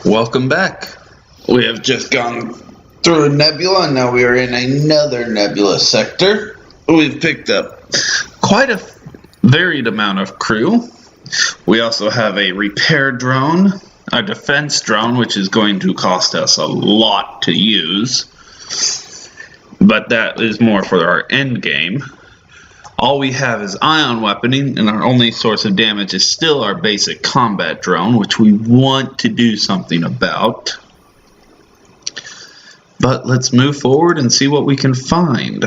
Welcome back. We have just gone through a nebula and now we are in another nebula sector. We've picked up quite a varied amount of crew. We also have a repair drone, a defense drone, which is going to cost us a lot to use, but that is more for our end game. All we have is ion weaponing, and our only source of damage is still our basic combat drone, which we want to do something about. But let's move forward and see what we can find.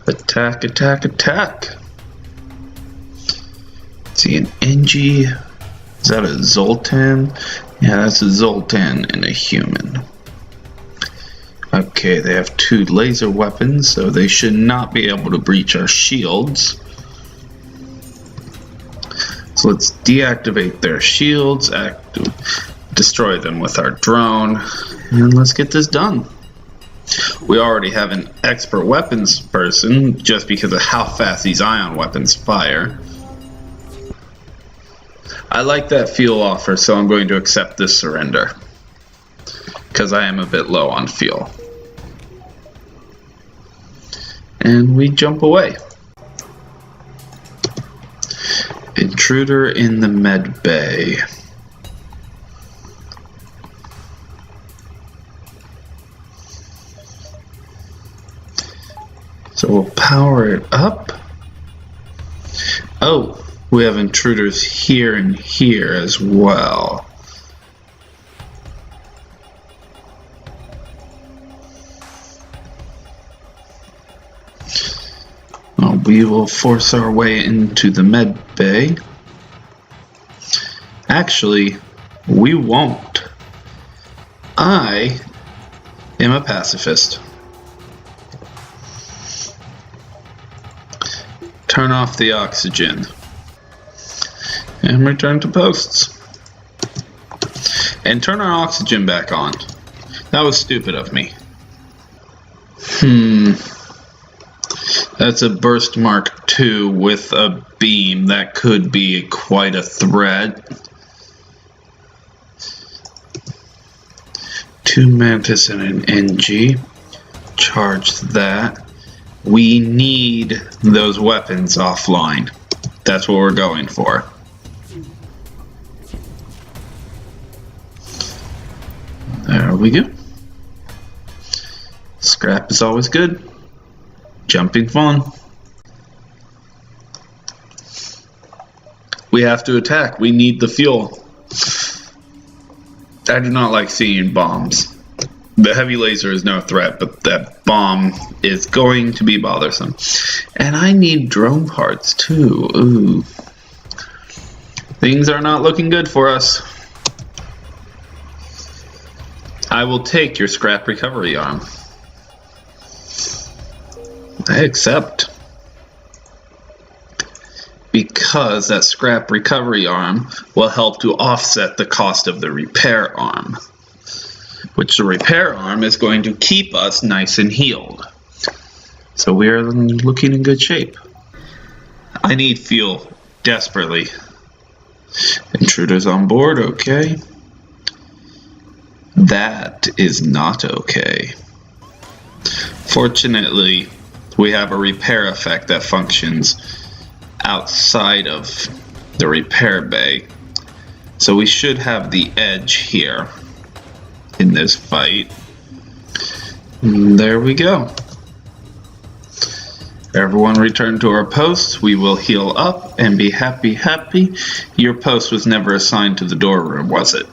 Attack, attack, attack. See an NG. Is that a Zoltan? Yeah, that's a Zoltan and a human. Okay, they have 2 laser weapons, so they should not be able to breach our shields. So let's deactivate their shields, destroy them with our drone, and let's get this done. We already have an expert weapons person just because of how fast these ion weapons fire. I like that fuel offer, so I'm going to accept this surrender, because I am a bit low on fuel. And we jump away. Intruder in the med bay. So we'll power it up. Oh, we have intruders here and here as well. We will force our way into the med bay. Actually, we won't. I am a pacifist. Turn off the oxygen. And return to posts. And turn our oxygen back on. That was stupid of me. That's a burst mark II with a beam. That could be quite a threat. 2 Mantis and an NG. Charge that. We need those weapons offline. That's what we're going for. There we go. Scrap is always good. Jumping fun. We have to attack. We need the fuel. I do not like seeing bombs. The heavy laser is no threat, but that bomb is going to be bothersome. And I need drone parts too. Ooh. Things are not looking good for us. I will take your scrap recovery arm. I accept, because that scrap recovery arm will help to offset the cost of the repair arm, which the repair arm is going to keep us nice and healed. So we are looking in good shape. I need fuel desperately. Intruders on board, okay. That is not okay. Fortunately, we have a repair effect that functions outside of the repair bay. So we should have the edge here in this fight. And there we go. Everyone return to our posts. We will heal up and be happy. Your post was never assigned to the door room, was it?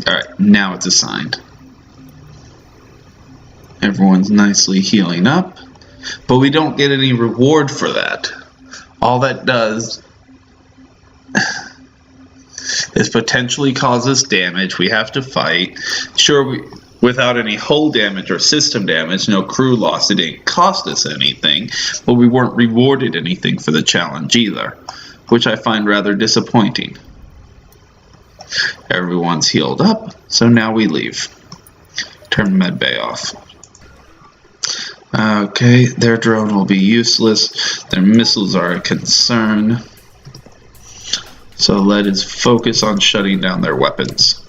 Alright, now it's assigned. Everyone's nicely healing up, but we don't get any reward for that. All that does is potentially cause us damage. We have to fight. Sure, without any hull damage or system damage, no crew loss, it didn't cost us anything, but we weren't rewarded anything for the challenge either, which I find rather disappointing. Everyone's healed up, so now we leave. Turn medbay off. Okay, their drone will be useless. Their missiles are a concern. So let us focus on shutting down their weapons.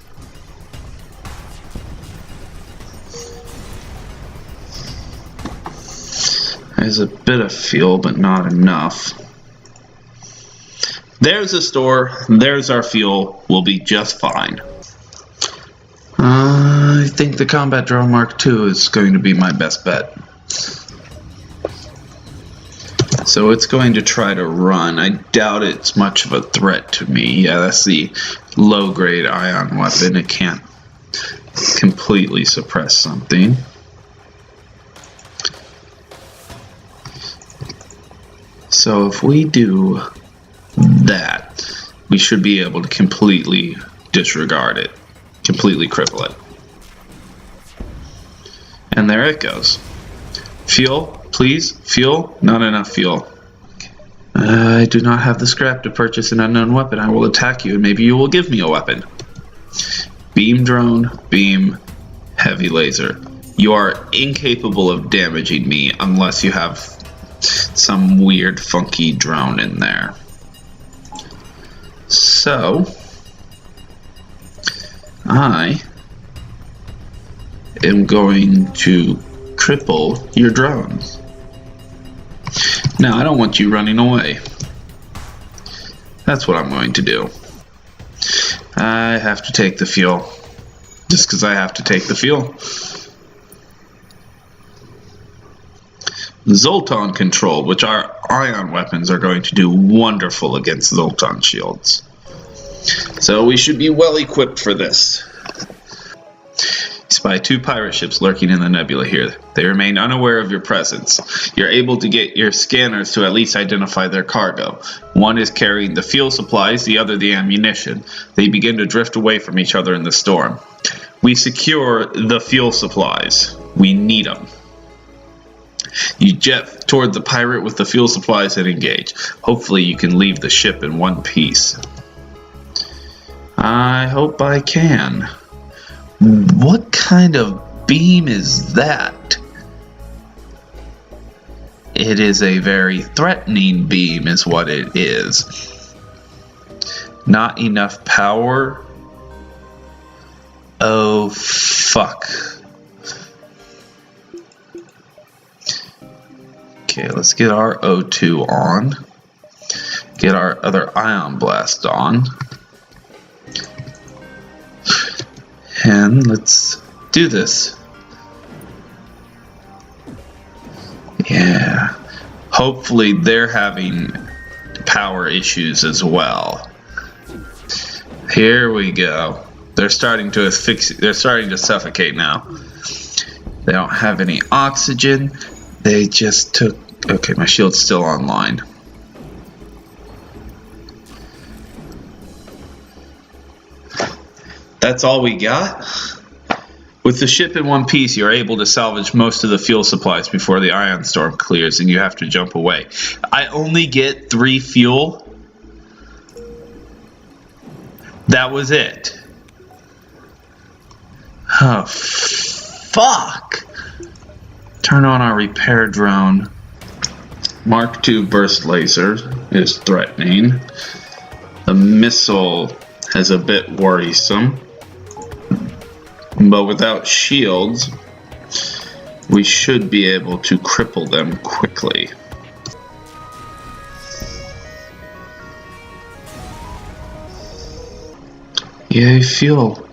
There's a bit of fuel, but not enough. There's a store. There's our fuel. We'll be just fine. I think the Combat Drone Mark II is going to be my best bet. So it's going to try to run. I doubt it's much of a threat to me. Yeah, that's the low-grade ion weapon. It can't completely suppress something. So if we do that, we should be able to completely disregard it. Completely cripple it. And there it goes. Fuel. Please, fuel. Not enough fuel. I do not have the scrap to purchase an unknown weapon. I will attack you and maybe you will give me a weapon. Beam drone, beam, heavy laser. You are incapable of damaging me unless you have some weird funky drone in there. So, I am going to cripple your drones. Now, I don't want you running away. That's what I'm going to do. I have to take the fuel. Just because I have to take the fuel. Zoltan control, which our ion weapons are going to do wonderful against Zoltan shields. So we should be well equipped for this. You spy 2 pirate ships lurking in the nebula here. They remain unaware of your presence. You're able to get your scanners to at least identify their cargo. One is carrying the fuel supplies, the other the ammunition. They begin to drift away from each other in the storm. We secure the fuel supplies. We need them. You jet toward the pirate with the fuel supplies and engage. Hopefully you can leave the ship in one piece. I hope I can. What kind of beam is that? It is a very threatening beam is what it is. Not enough power. Oh, fuck. Okay, let's get our O2 on. Get our other ion blast on. And let's do this. Yeah. Hopefully they're having power issues as well. Here we go. They're starting to suffocate now. They don't have any oxygen. They just took... Okay, my shield's still online. That's all we got? With the ship in one piece, you're able to salvage most of the fuel supplies before the ion storm clears and you have to jump away. I only get 3 fuel? That was it. Oh, fuck. Turn on our repair drone. Mark II burst laser is threatening. The missile is a bit worrisome. But without shields, we should be able to cripple them quickly. Yay, fuel.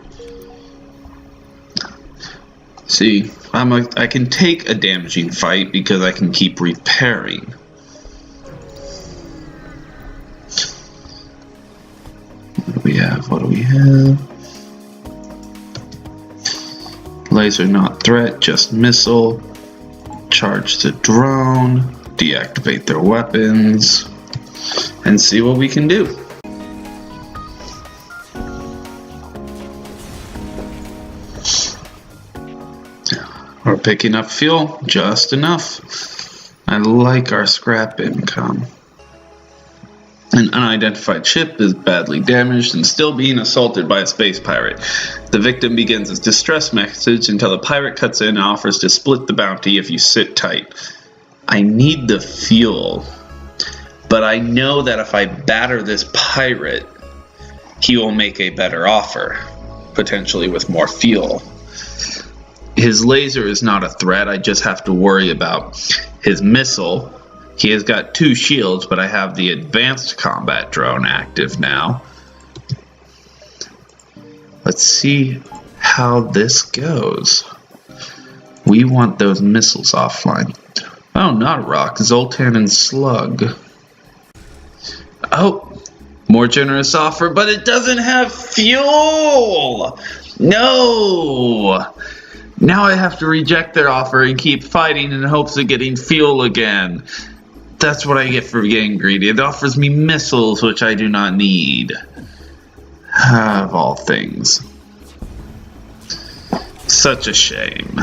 See, I can take a damaging fight because I can keep repairing. What do we have? Laser not threat, just missile. Charge the drone. Deactivate their weapons. And see what we can do. We're picking up fuel, just enough. I like our scrap income. An unidentified ship is badly damaged and still being assaulted by a space pirate. The victim begins his distress message until the pirate cuts in and offers to split the bounty if you sit tight. I need the fuel, but I know that if I batter this pirate, he will make a better offer, potentially with more fuel. His laser is not a threat. I just have to worry about his missile. He has got 2 shields, but I have the advanced combat drone active now. Let's see how this goes. We want those missiles offline. Oh, not a rock. Zoltan and Slug. Oh, more generous offer, but it doesn't have fuel! No! Now I have to reject their offer and keep fighting in hopes of getting fuel again. That's what I get for getting greedy. It offers me missiles, which I do not need. Of all things. Such a shame.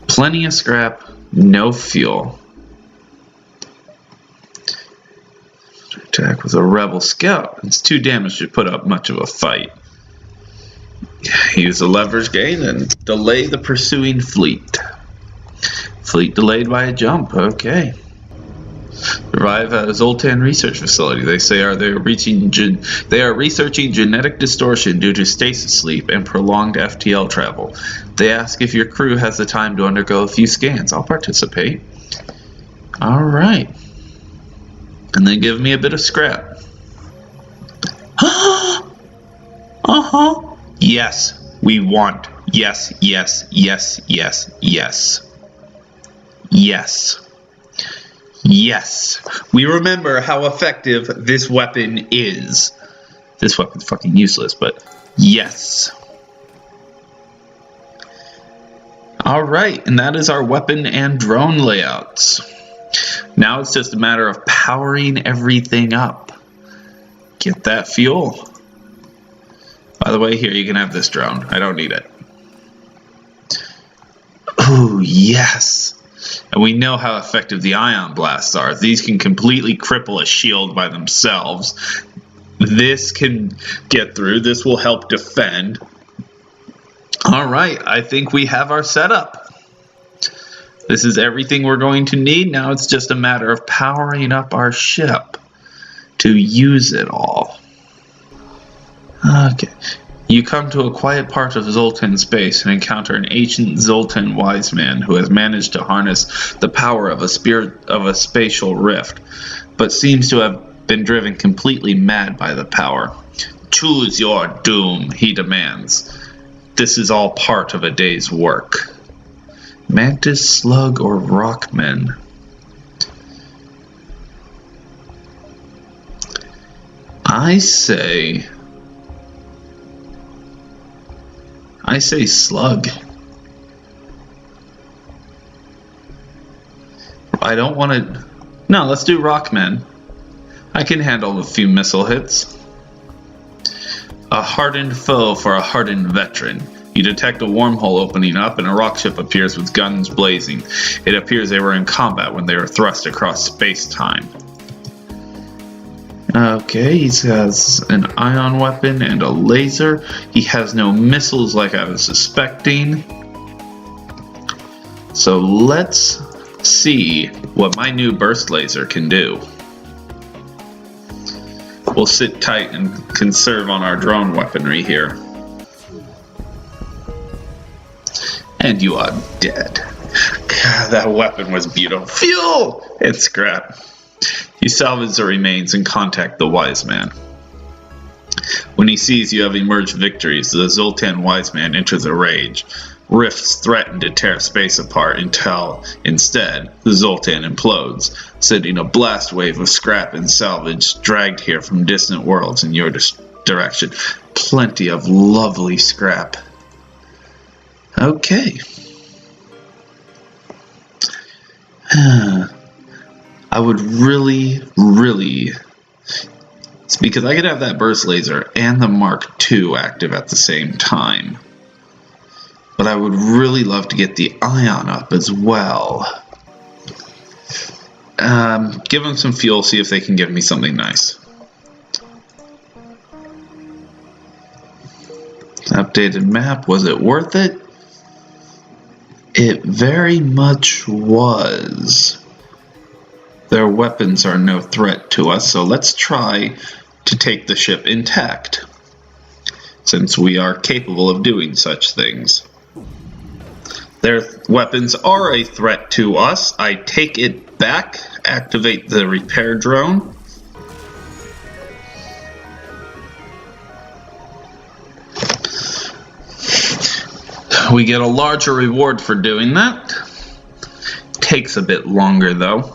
Plenty of scrap, no fuel. Attack with a rebel scout. It's 2 damage to put up much of a fight. Use a leverage gain and delay the pursuing fleet. Fleet delayed by a jump. Okay. Revive a Zoltan research facility. They say they are researching genetic distortion due to stasis sleep and prolonged FTL travel. They ask if your crew has the time to undergo a few scans. I'll participate. All right. And then give me a bit of scrap. Uh-huh. Yes, we want. Yes, yes, yes, yes, yes. Yes. Yes. We remember how effective this weapon is. This weapon's fucking useless, but yes. Alright, and that is our weapon and drone layouts. Now it's just a matter of powering everything up. Get that fuel. By the way, here, you can have this drone. I don't need it. Ooh, yes. And we know how effective the ion blasts are. These can completely cripple a shield by themselves. This can get through. This will help defend. Alright, I think we have our setup. This is everything we're going to need. Now it's just a matter of powering up our ship to use it all. Okay. You come to a quiet part of Zoltan space and encounter an ancient Zoltan wise man who has managed to harness the power of a spatial rift, but seems to have been driven completely mad by the power. Choose your doom, he demands. This is all part of a day's work. Mantis, Slug, or Rockman? I say Slug. I don't want to... No, let's do Rockman. I can handle a few missile hits. A hardened foe for a hardened veteran. You detect a wormhole opening up and a rock ship appears with guns blazing. It appears they were in combat when they were thrust across space-time. Okay, he has an ion weapon and a laser. He has no missiles like I was suspecting. So let's see what my new burst laser can do. We'll sit tight and conserve on our drone weaponry here. And you are dead. God, that weapon was beautiful. Fuel! And scrap. You salvage the remains and contact the wise man. When he sees you have emerged victories, the Zoltan wise man enters a rage. Rifts threaten to tear space apart until, instead, the Zoltan implodes, sending a blast wave of scrap and salvage dragged here from distant worlds in your direction. Plenty of lovely scrap. Okay. I would really... It's because I could have that burst laser and the Mark II active at the same time. But I would really love to get the ion up as well. Give them some fuel, see if they can give me something nice. Updated map, was it worth it? It very much was. Their weapons are no threat to us, so let's try to take the ship intact, since we are capable of doing such things. Their weapons are a threat to us. I take it back, activate the repair drone. We get a larger reward for doing that. Takes a bit longer though.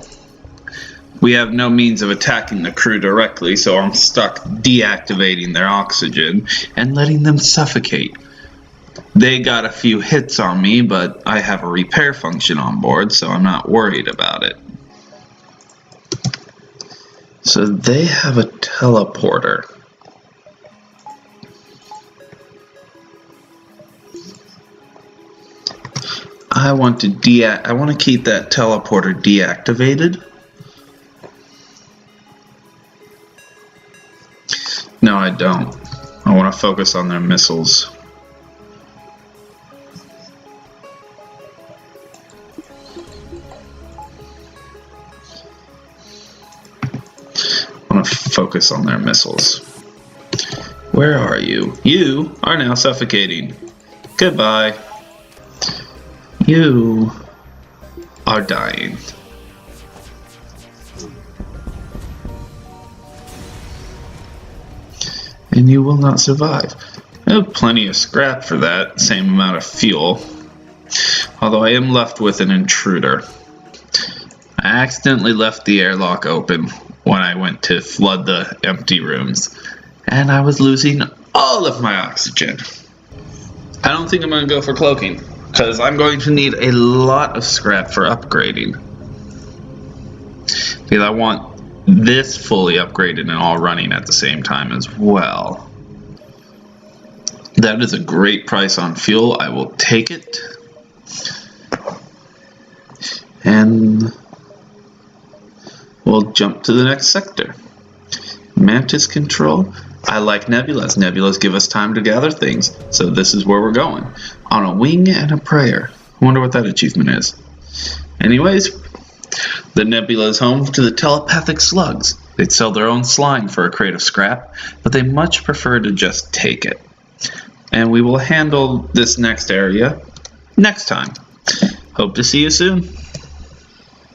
We have no means of attacking the crew directly, so I'm stuck deactivating their oxygen and letting them suffocate. They got a few hits on me, but I have a repair function on board, so I'm not worried about it. So they have a teleporter. I want to keep that teleporter deactivated. No, I don't. I want to focus on their missiles. I want to focus on their missiles. Where are you? You are now suffocating. Goodbye. You are dying. And you will not survive. I have plenty of scrap for that, same amount of fuel. Although I am left with an intruder. I accidentally left the airlock open when I went to flood the empty rooms, and I was losing all of my oxygen. I don't think I'm going to go for cloaking, because I'm going to need a lot of scrap for upgrading. Because I want this fully upgraded and all running at the same time as well. That is a great price on fuel. I will take it. And we'll jump to the next sector. Mantis control. I like nebulas. Nebulas give us time to gather things. So this is where we're going. On a wing and a prayer. I wonder what that achievement is. Anyways, the nebula is home to the telepathic slugs. They'd sell their own slime for a crate of scrap, but they much prefer to just take it. And we will handle this next area next time. Hope to see you soon.